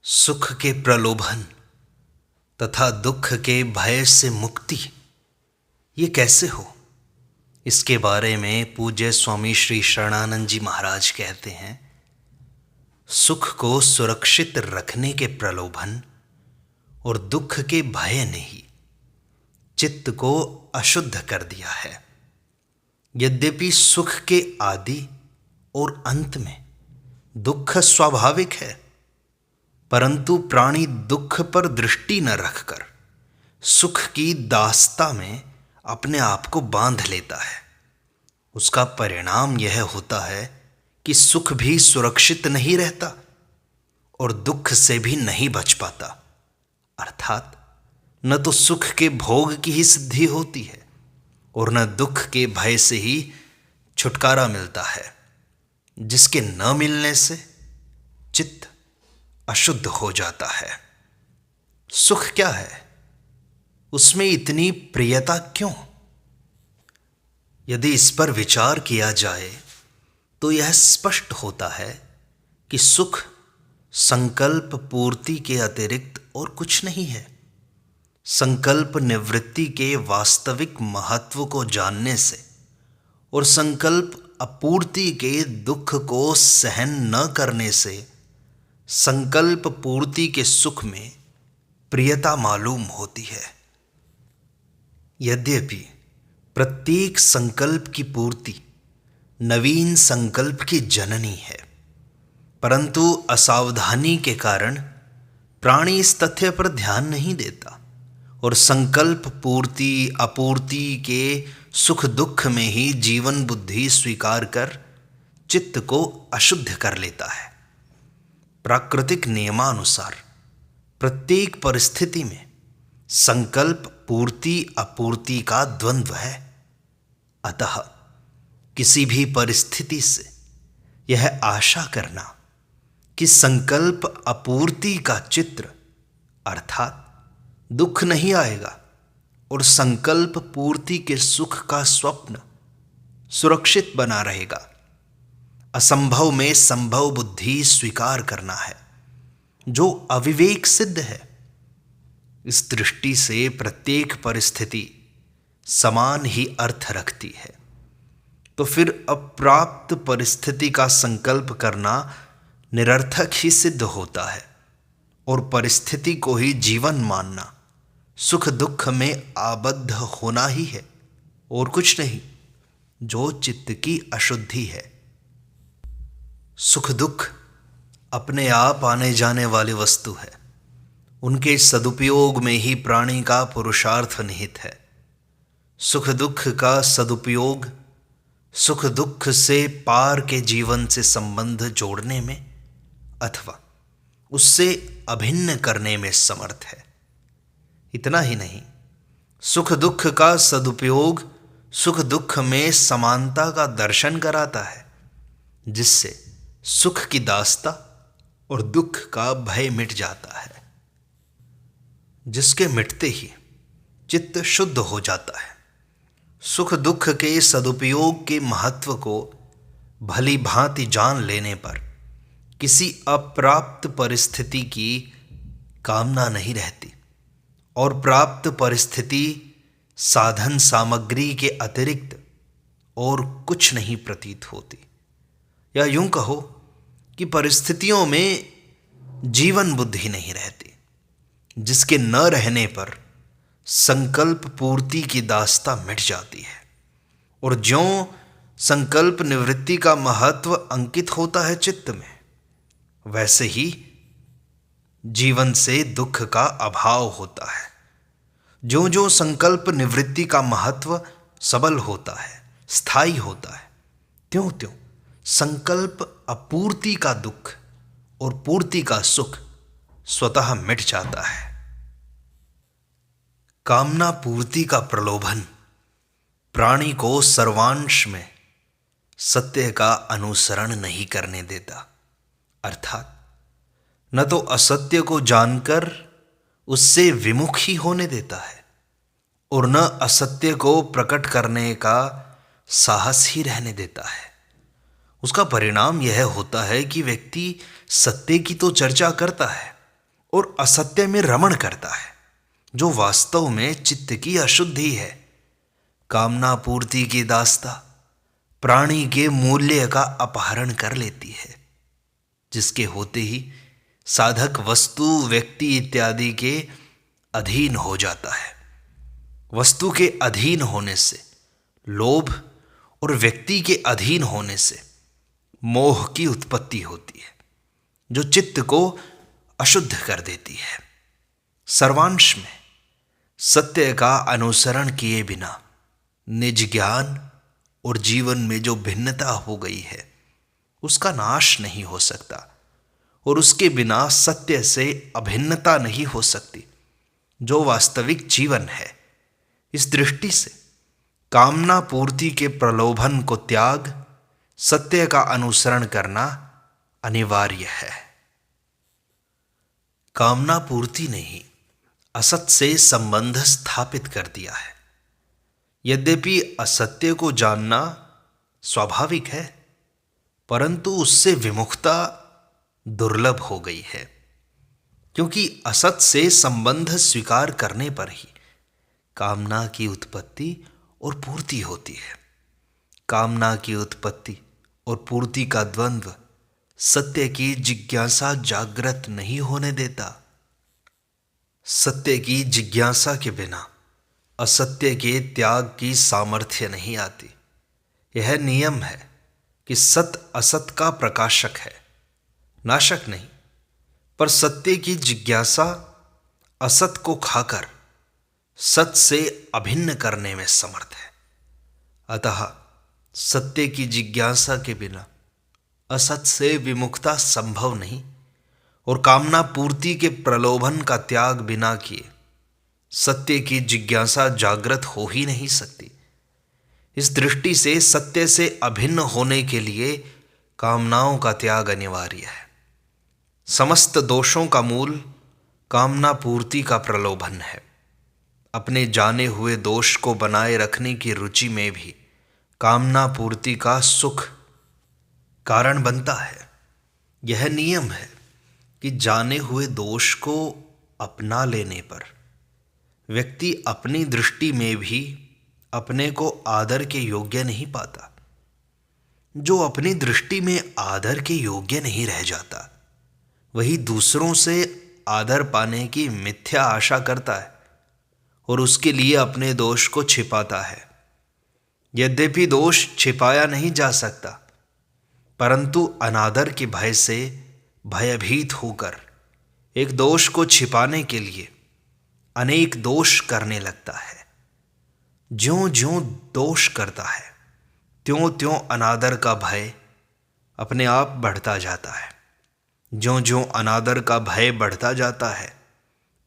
सुख के प्रलोभन तथा दुख के भय से मुक्ति ये कैसे हो, इसके बारे में पूज्य स्वामी श्री शरणानंद जी महाराज कहते हैं, सुख को सुरक्षित रखने के प्रलोभन और दुख के भय ने ही चित्त को अशुद्ध कर दिया है। यद्यपि सुख के आदि और अंत में दुख स्वाभाविक है, परंतु प्राणी दुख पर दृष्टि न रखकर सुख की दास्ता में अपने आप को बांध लेता है। उसका परिणाम यह होता है कि सुख भी सुरक्षित नहीं रहता और दुख से भी नहीं बच पाता। अर्थात न तो सुख के भोग की ही सिद्धि होती है और न दुख के भय से ही छुटकारा मिलता है, जिसके न मिलने से चित्त अशुद्ध हो जाता है। सुख क्या है? उसमें इतनी प्रियता क्यों? यदि इस पर विचार किया जाए तो यह स्पष्ट होता है कि सुख संकल्प पूर्ति के अतिरिक्त और कुछ नहीं है। संकल्प निवृत्ति के वास्तविक महत्व को जानने से और संकल्प अपूर्ति के दुख को सहन न करने से संकल्प पूर्ति के सुख में प्रियता मालूम होती है। यद्यपि प्रत्येक संकल्प की पूर्ति नवीन संकल्प की जननी है, परंतु असावधानी के कारण प्राणी इस तथ्य पर ध्यान नहीं देता और संकल्प पूर्ति अपूर्ति के सुख दुख में ही जीवन बुद्धि स्वीकार कर चित्त को अशुद्ध कर लेता है। प्राकृतिक नियमानुसार प्रत्येक परिस्थिति में संकल्प पूर्ति अपूर्ति का द्वंद्व है। अतः किसी भी परिस्थिति से यह आशा करना कि संकल्प अपूर्ति का चित्र अर्थात दुख नहीं आएगा और संकल्प पूर्ति के सुख का स्वप्न सुरक्षित बना रहेगा, असंभव में संभव बुद्धि स्वीकार करना है, जो अविवेक सिद्ध है। इस दृष्टि से प्रत्येक परिस्थिति समान ही अर्थ रखती है, तो फिर अप्राप्त परिस्थिति का संकल्प करना निरर्थक ही सिद्ध होता है और परिस्थिति को ही जीवन मानना सुख दुख में आबद्ध होना ही है और कुछ नहीं, जो चित्त की अशुद्धि है। सुख दुख अपने आप आने जाने वाली वस्तु है, उनके सदुपयोग में ही प्राणी का पुरुषार्थ निहित है। सुख दुख का सदुपयोग सुख दुख से पार के जीवन से संबंध जोड़ने में अथवा उससे अभिन्न करने में समर्थ है। इतना ही नहीं, सुख दुख का सदुपयोग सुख दुख में समानता का दर्शन कराता है, जिससे सुख की दास्ता और दुख का भय मिट जाता है, जिसके मिटते ही चित्त शुद्ध हो जाता है। सुख दुख के सदुपयोग के महत्व को भली भांति जान लेने पर किसी अप्राप्त परिस्थिति की कामना नहीं रहती और प्राप्त परिस्थिति साधन सामग्री के अतिरिक्त और कुछ नहीं प्रतीत होती। या यूं कहो कि परिस्थितियों में जीवन बुद्धि नहीं रहती, जिसके न रहने पर संकल्प पूर्ति की दास्ता मिट जाती है और ज्यों संकल्प निवृत्ति का महत्व अंकित होता है चित्त में, वैसे ही जीवन से दुख का अभाव होता है। ज्यों ज्यों संकल्प निवृत्ति का महत्व सबल होता है, स्थायी होता है, त्यों त्यों संकल्प अपूर्ति का दुख और पूर्ति का सुख स्वतः मिट जाता है। कामना पूर्ति का प्रलोभन प्राणी को सर्वांश में सत्य का अनुसरण नहीं करने देता, अर्थात न तो असत्य को जानकर उससे विमुख ही होने देता है और न असत्य को प्रकट करने का साहस ही रहने देता है। उसका परिणाम यह होता है कि व्यक्ति सत्य की तो चर्चा करता है, और असत्य में रमण करता है, जो वास्तव में चित्त की अशुद्धि है। कामना पूर्ति की दास्ता प्राणी के मूल्य का अपहरण कर लेती है, जिसके होते ही साधक वस्तु, व्यक्ति इत्यादि के अधीन हो जाता है। वस्तु के अधीन होने से लोभ और व्यक्ति के अधीन होने से मोह की उत्पत्ति होती है, जो चित्त को अशुद्ध कर देती है। सर्वांश में सत्य का अनुसरण किए बिना निज ज्ञान और जीवन में जो भिन्नता हो गई है उसका नाश नहीं हो सकता, और उसके बिना सत्य से अभिन्नता नहीं हो सकती, जो वास्तविक जीवन है। इस दृष्टि से कामना पूर्ति के प्रलोभन को त्याग सत्य का अनुसरण करना अनिवार्य है। कामना पूर्ति ने ही असत से संबंध स्थापित कर दिया है। यद्यपि असत्य को जानना स्वाभाविक है, परंतु उससे विमुखता दुर्लभ हो गई है, क्योंकि असत से संबंध स्वीकार करने पर ही कामना की उत्पत्ति और पूर्ति होती है। कामना की उत्पत्ति और पूर्ति का द्वंद्व सत्य की जिज्ञासा जागृत नहीं होने देता। सत्य की जिज्ञासा के बिना असत्य के त्याग की सामर्थ्य नहीं आती। यह नियम है कि सत असत का प्रकाशक है, नाशक नहीं, पर सत्य की जिज्ञासा असत को खाकर सत से अभिन्न करने में समर्थ है। अतः सत्य की जिज्ञासा के बिना असत से विमुक्ता संभव नहीं, और कामना पूर्ति के प्रलोभन का त्याग बिना किए सत्य की जिज्ञासा जागृत हो ही नहीं सकती। इस दृष्टि से सत्य से अभिन्न होने के लिए कामनाओं का त्याग अनिवार्य है। समस्त दोषों का मूल कामना पूर्ति का प्रलोभन है। अपने जाने हुए दोष को बनाए रखने की रुचि में भी कामना पूर्ति का सुख कारण बनता है। यह नियम है कि जाने हुए दोष को अपना लेने पर व्यक्ति अपनी दृष्टि में भी अपने को आदर के योग्य नहीं पाता। जो अपनी दृष्टि में आदर के योग्य नहीं रह जाता, वही दूसरों से आदर पाने की मिथ्या आशा करता है और उसके लिए अपने दोष को छिपाता है। यद्यपि दोष छिपाया नहीं जा सकता, परंतु अनादर के भय से भयभीत होकर एक दोष को छिपाने के लिए अनेक दोष करने लगता है। ज्यों ज्यों दोष करता है, त्यों त्यों अनादर का भय अपने आप बढ़ता जाता है। ज्यों ज्यों अनादर का भय बढ़ता जाता है,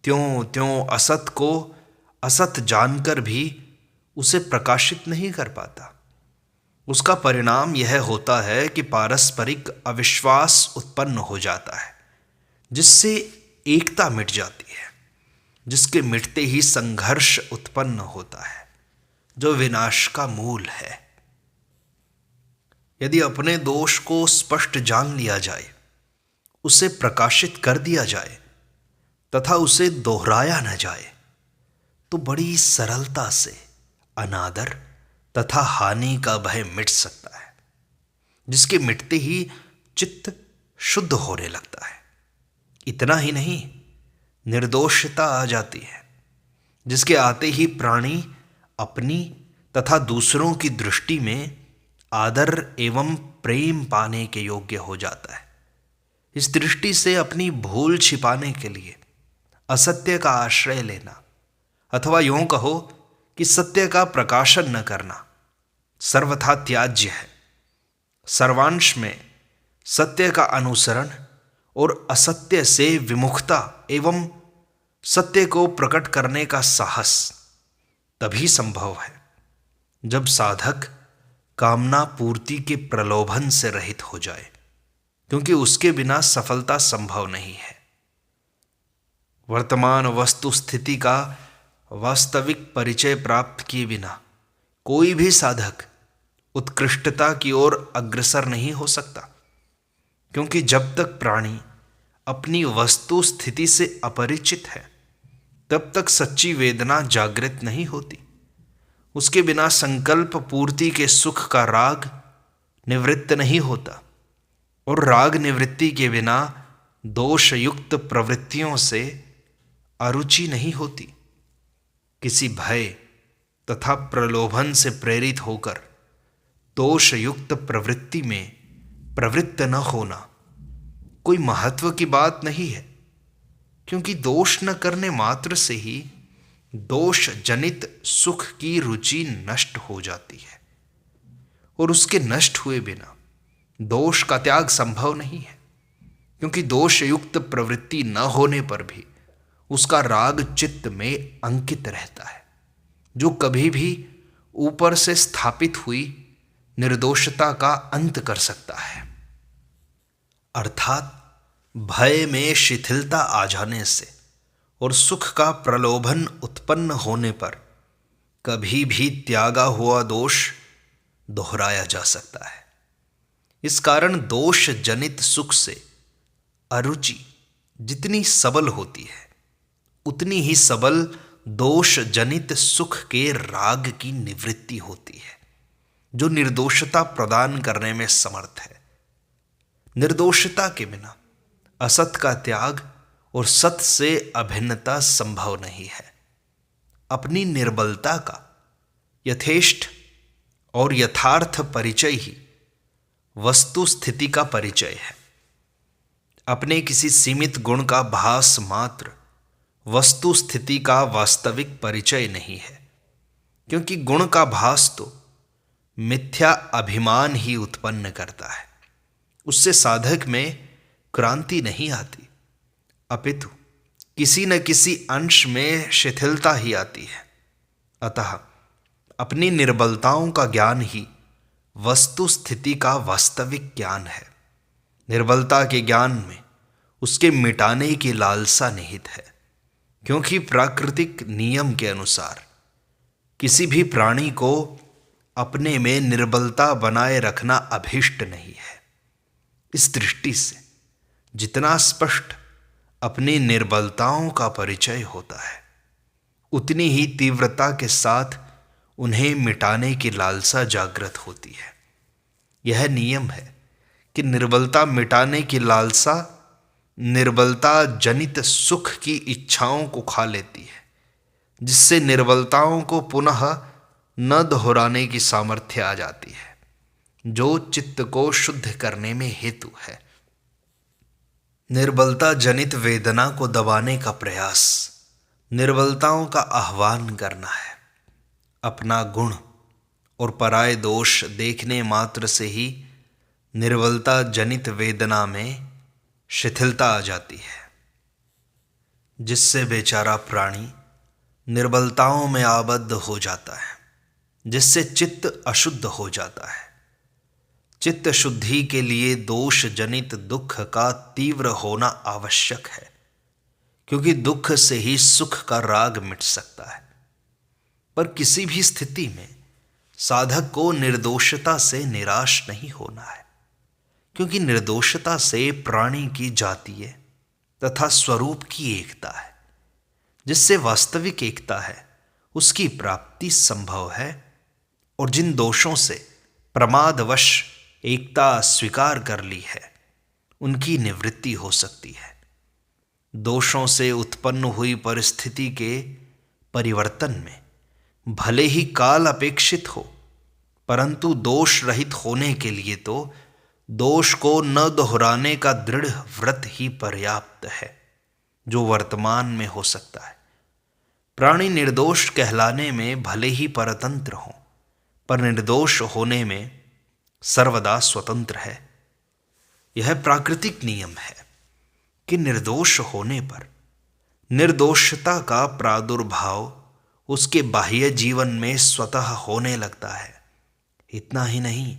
त्यों त्यों असत को असत जानकर भी उसे प्रकाशित नहीं कर पाता। उसका परिणाम यह होता है कि पारस्परिक अविश्वास उत्पन्न हो जाता है, जिससे एकता मिट जाती है, जिसके मिटते ही संघर्ष उत्पन्न होता है, जो विनाश का मूल है। यदि अपने दोष को स्पष्ट जान लिया जाए, उसे प्रकाशित कर दिया जाए तथा उसे दोहराया न जाए, तो बड़ी सरलता से अनादर तथा हानि का भय मिट सकता है, जिसके मिटते ही चित्त शुद्ध होने लगता है। इतना ही नहीं, निर्दोषता आ जाती है, जिसके आते ही प्राणी अपनी तथा दूसरों की दृष्टि में आदर एवं प्रेम पाने के योग्य हो जाता है। इस दृष्टि से अपनी भूल छिपाने के लिए असत्य का आश्रय लेना, अथवा यूं कहो कि सत्य का प्रकाशन न करना, सर्वथा त्याज्य है। सर्वांश में सत्य का अनुसरण और असत्य से विमुखता एवं सत्य को प्रकट करने का साहस तभी संभव है जब साधक कामना पूर्ति के प्रलोभन से रहित हो जाए, क्योंकि उसके बिना सफलता संभव नहीं है। वर्तमान वस्तु स्थिति का वास्तविक परिचय प्राप्त किए बिना कोई भी साधक उत्कृष्टता की ओर अग्रसर नहीं हो सकता, क्योंकि जब तक प्राणी अपनी वस्तु स्थिति से अपरिचित है, तब तक सच्ची वेदना जागृत नहीं होती। उसके बिना संकल्प पूर्ति के सुख का राग निवृत्त नहीं होता, और राग निवृत्ति के बिना दोषयुक्त प्रवृत्तियों से अरुचि नहीं होती। किसी भय तथा प्रलोभन से प्रेरित होकर दोषयुक्त प्रवृत्ति में प्रवृत्त न होना कोई महत्व की बात नहीं है, क्योंकि दोष न करने मात्र से ही दोष जनित सुख की रुचि नष्ट हो जाती है, और उसके नष्ट हुए बिना दोष का त्याग संभव नहीं है, क्योंकि दोषयुक्त प्रवृत्ति न होने पर भी उसका राग चित्त में अंकित रहता है, जो कभी भी ऊपर से स्थापित हुई निर्दोषता का अंत कर सकता है। अर्थात भय में शिथिलता आ जाने से और सुख का प्रलोभन उत्पन्न होने पर कभी भी त्यागा हुआ दोष दोहराया जा सकता है। इस कारण दोष जनित सुख से अरुचि जितनी सबल होती है, उतनी ही सबल दोष जनित सुख के राग की निवृत्ति होती है, जो निर्दोषता प्रदान करने में समर्थ है। निर्दोषता के बिना असत का त्याग और सत से अभिन्नता संभव नहीं है। अपनी निर्बलता का यथेष्ट और यथार्थ परिचय ही वस्तु स्थिति का परिचय है। अपने किसी सीमित गुण का भास मात्र वस्तु स्थिति का वास्तविक परिचय नहीं है, क्योंकि गुण का भास तो मिथ्या अभिमान ही उत्पन्न करता है। उससे साधक में क्रांति नहीं आती, अपितु किसी न किसी अंश में शिथिलता ही आती है। अतः अपनी निर्बलताओं का ज्ञान ही वस्तु स्थिति का वास्तविक ज्ञान है। निर्बलता के ज्ञान में उसके मिटाने की लालसा निहित है, क्योंकि प्राकृतिक नियम के अनुसार किसी भी प्राणी को अपने में निर्बलता बनाए रखना अभीष्ट नहीं है। इस दृष्टि से जितना स्पष्ट अपनी निर्बलताओं का परिचय होता है, उतनी ही तीव्रता के साथ उन्हें मिटाने की लालसा जागृत होती है। यह नियम है कि निर्बलता मिटाने की लालसा निर्बलता जनित सुख की इच्छाओं को खा लेती है, जिससे निर्बलताओं को पुनः न दोहराने की सामर्थ्य आ जाती है, जो चित्त को शुद्ध करने में हेतु है। निर्बलता जनित वेदना को दबाने का प्रयास निर्बलताओं का आह्वान करना है। अपना गुण और पराये दोष देखने मात्र से ही निर्बलता जनित वेदना में शिथिलता आ जाती है, जिससे बेचारा प्राणी निर्बलताओं में आबद्ध हो जाता है, जिससे चित्त अशुद्ध हो जाता है। चित्त शुद्धि के लिए दोष जनित दुख का तीव्र होना आवश्यक है, क्योंकि दुख से ही सुख का राग मिट सकता है। पर किसी भी स्थिति में साधक को निर्दोषता से निराश नहीं होना है, क्योंकि निर्दोषता से प्राणी की जातीय तथा स्वरूप की एकता है। जिससे वास्तविक एकता है, उसकी प्राप्ति संभव है, और जिन दोषों से प्रमादवश एकता स्वीकार कर ली है, उनकी निवृत्ति हो सकती है। दोषों से उत्पन्न हुई परिस्थिति के परिवर्तन में भले ही काल अपेक्षित हो, परंतु दोष रहित होने के लिए तो दोष को न दोहराने का दृढ़ व्रत ही पर्याप्त है, जो वर्तमान में हो सकता है। प्राणी निर्दोष कहलाने में भले ही परतंत्र हो, पर निर्दोष होने में सर्वदा स्वतंत्र है। यह प्राकृतिक नियम है कि निर्दोष होने पर निर्दोषता का प्रादुर्भाव उसके बाह्य जीवन में स्वतः होने लगता है। इतना ही नहीं,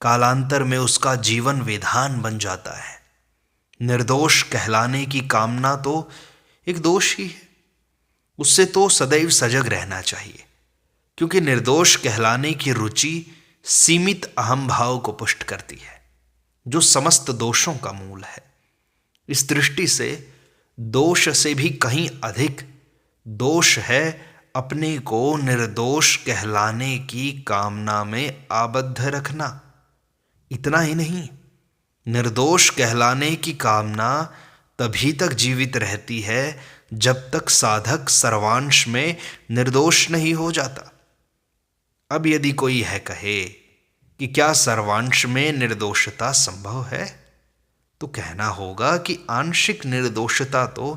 कालांतर में उसका जीवन विधान बन जाता है। निर्दोष कहलाने की कामना तो एक दोष ही है, उससे तो सदैव सजग रहना चाहिए, क्योंकि निर्दोष कहलाने की रुचि सीमित अहम भाव को पुष्ट करती है, जो समस्त दोषों का मूल है। इस दृष्टि से दोष से भी कहीं अधिक दोष है अपने को निर्दोष कहलाने की कामना में आबद्ध रखना। इतना ही नहीं, निर्दोष कहलाने की कामना तभी तक जीवित रहती है जब तक साधक सर्वांश में निर्दोष नहीं हो जाता। अब यदि कोई यह कहे कि क्या सर्वांश में निर्दोषता संभव है, तो कहना होगा कि आंशिक निर्दोषता तो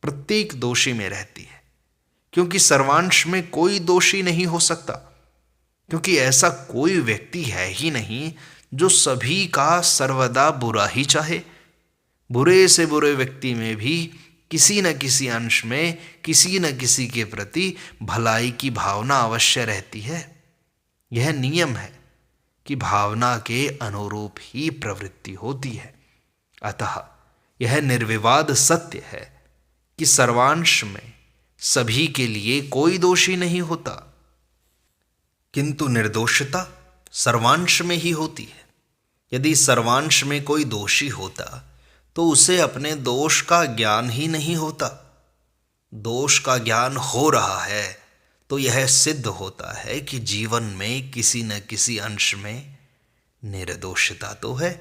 प्रत्येक दोषी में रहती है, क्योंकि सर्वांश में कोई दोषी नहीं हो सकता, क्योंकि ऐसा कोई व्यक्ति है ही नहीं जो सभी का सर्वदा बुरा ही चाहे। बुरे से बुरे व्यक्ति में भी किसी न किसी अंश में किसी न किसी के प्रति भलाई की भावना अवश्य रहती है। यह नियम है कि भावना के अनुरूप ही प्रवृत्ति होती है। अतः यह निर्विवाद सत्य है कि सर्वांश में सभी के लिए कोई दोषी नहीं होता, किंतु निर्दोषता सर्वांश में ही होती है। यदि सर्वांश में कोई दोषी होता तो उसे अपने दोष का ज्ञान ही नहीं होता। दोष का ज्ञान हो रहा है तो यह सिद्ध होता है कि जीवन में किसी न किसी अंश में निर्दोषता तो है।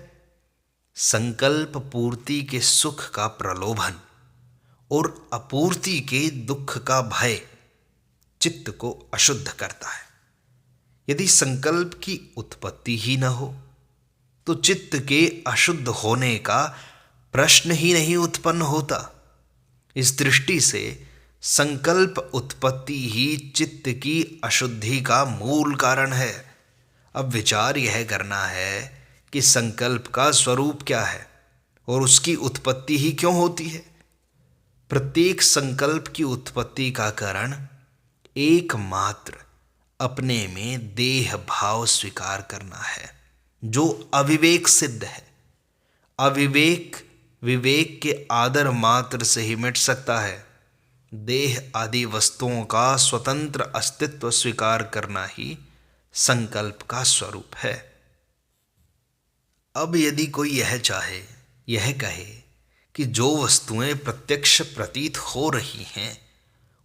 संकल्प पूर्ति के सुख का प्रलोभन और अपूर्ति के दुख का भय चित्त को अशुद्ध करता है। यदि संकल्प की उत्पत्ति ही न हो तो चित्त के अशुद्ध होने का प्रश्न ही नहीं उत्पन्न होता। इस दृष्टि से संकल्प उत्पत्ति ही चित्त की अशुद्धि का मूल कारण है। अब विचार यह करना है कि संकल्प का स्वरूप क्या है और उसकी उत्पत्ति ही क्यों होती है। प्रत्येक संकल्प की उत्पत्ति का कारण एकमात्र अपने में देह भाव स्वीकार करना है, जो अविवेक सिद्ध है। अविवेक विवेक के आदर मात्र से ही मिट सकता है। देह आदि वस्तुओं का स्वतंत्र अस्तित्व स्वीकार करना ही संकल्प का स्वरूप है। अब यदि कोई यह चाहे, यह कहे कि जो वस्तुएं प्रत्यक्ष प्रतीत हो रही हैं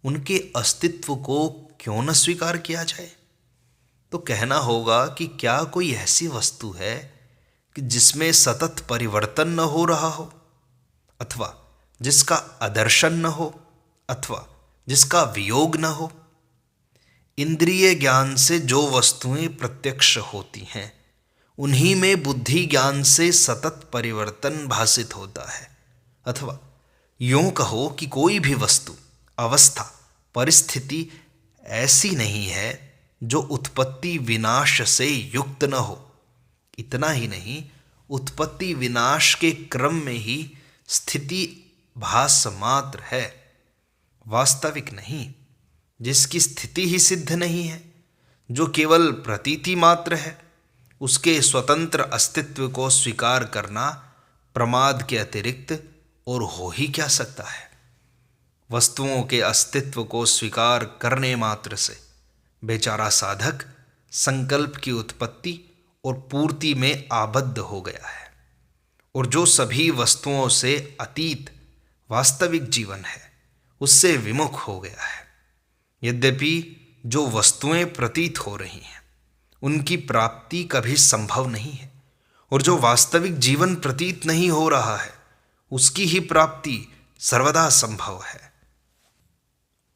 उनके अस्तित्व को क्यों न स्वीकार किया जाए, तो कहना होगा कि क्या कोई ऐसी वस्तु है कि जिसमें सतत परिवर्तन न हो रहा हो, अथवा जिसका आदर्शन न हो, अथवा जिसका वियोग न हो। इंद्रिय ज्ञान से जो वस्तुएं प्रत्यक्ष होती हैं उन्हीं में बुद्धि ज्ञान से सतत परिवर्तन भासित होता है। अथवा यूं कहो कि कोई भी वस्तु, अवस्था, परिस्थिति ऐसी नहीं है जो उत्पत्ति विनाश से युक्त न हो। इतना ही नहीं, उत्पत्ति विनाश के क्रम में ही स्थिति भास मात्र है, वास्तविक नहीं। जिसकी स्थिति ही सिद्ध नहीं है, जो केवल प्रतीति मात्र है, उसके स्वतंत्र अस्तित्व को स्वीकार करना प्रमाद के अतिरिक्त और हो ही क्या सकता है। वस्तुओं के अस्तित्व को स्वीकार करने मात्र से बेचारा साधक संकल्प की उत्पत्ति और पूर्ति में आबद्ध हो गया है, और जो सभी वस्तुओं से अतीत वास्तविक जीवन है उससे विमुख हो गया है। यद्यपि जो वस्तुएं प्रतीत हो रही हैं उनकी प्राप्ति कभी संभव नहीं है, और जो वास्तविक जीवन प्रतीत नहीं हो रहा है उसकी ही प्राप्ति सर्वदा संभव है।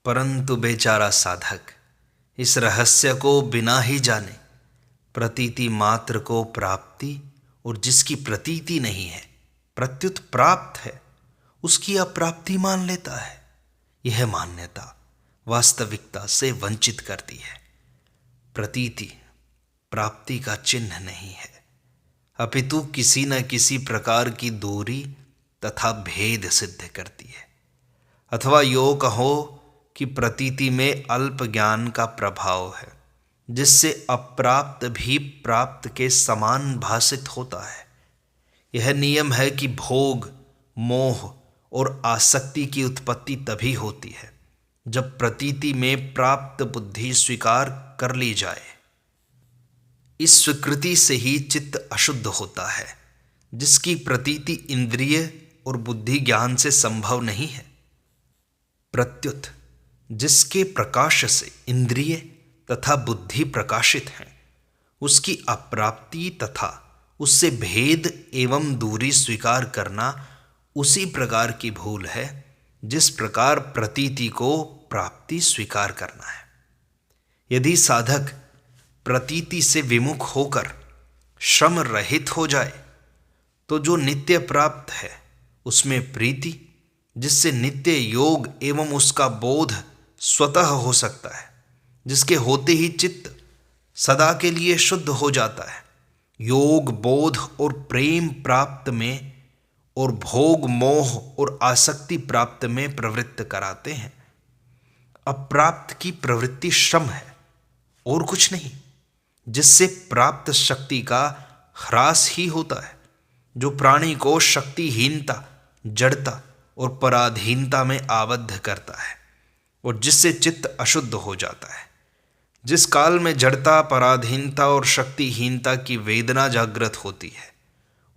परंतु बेचारा साधक इस रहस्य को बिना ही जाने प्रतीति मात्र को प्राप्ति, और जिसकी प्रतीति नहीं है प्रत्युत प्राप्त है, उसकी अप्राप्ति मान लेता है। यह मान्यता वास्तविकता से वंचित करती है। प्रतीति प्राप्ति का चिन्ह नहीं है, अपितु किसी न किसी प्रकार की दूरी तथा भेद सिद्ध करती है। अथवा यो कहो कि प्रतीति में अल्प ज्ञान का प्रभाव है, जिससे अप्राप्त भी प्राप्त के समान भासित होता है। यह नियम है कि भोग, मोह और आसक्ति की उत्पत्ति तभी होती है जब प्रतीति में प्राप्त बुद्धि स्वीकार कर ली जाए। इस स्वीकृति से ही चित्त अशुद्ध होता है। जिसकी प्रतीति इंद्रिय और बुद्धि ज्ञान से संभव नहीं है। प्रत्युत जिसके प्रकाश से इंद्रिय तथा बुद्धि प्रकाशित हैं, उसकी अप्राप्ति तथा उससे भेद एवं दूरी स्वीकार करना उसी प्रकार की भूल है जिस प्रकार प्रतीति को प्राप्ति स्वीकार करना है। यदि साधक प्रतीति से विमुख होकर श्रम रहित हो जाए तो जो नित्य प्राप्त है उसमें प्रीति, जिससे नित्य योग एवं उसका बोध स्वतः हो सकता है, जिसके होते ही चित्त सदा के लिए शुद्ध हो जाता है, योग बोध और प्रेम प्राप्त में और भोग मोह और आसक्ति प्राप्त में प्रवृत्त कराते हैं। अप्राप्त की प्रवृत्ति श्रम है और कुछ नहीं, जिससे प्राप्त शक्ति का ह्रास ही होता है, जो प्राणी को शक्तिहीनता, जड़ता और पराधीनता में आबद्ध करता है और जिससे चित्त अशुद्ध हो जाता है। जिस काल में जड़ता, पराधीनता और शक्तिहीनता की वेदना जागृत होती है,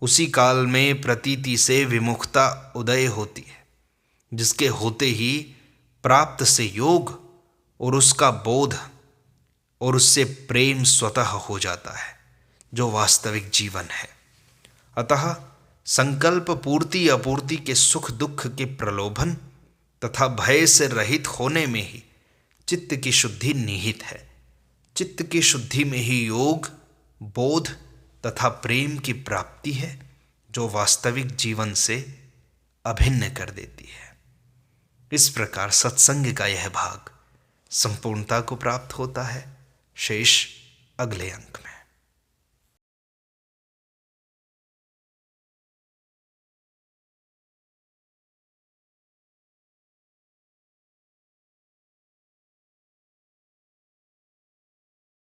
उसी काल में प्रतीति से विमुखता उदय होती है, जिसके होते ही प्राप्त से योग और उसका बोध और उससे प्रेम स्वतः हो जाता है, जो वास्तविक जीवन है। अतः संकल्प पूर्ति अपूर्ति के सुख दुख के प्रलोभन तथा भय से रहित होने में ही चित्त की शुद्धि निहित है। चित्त की शुद्धि में ही योग, बोध तथा प्रेम की प्राप्ति है, जो वास्तविक जीवन से अभिन्न कर देती है। इस प्रकार सत्संग का यह भाग संपूर्णता को प्राप्त होता है। शेष अगले अंक में।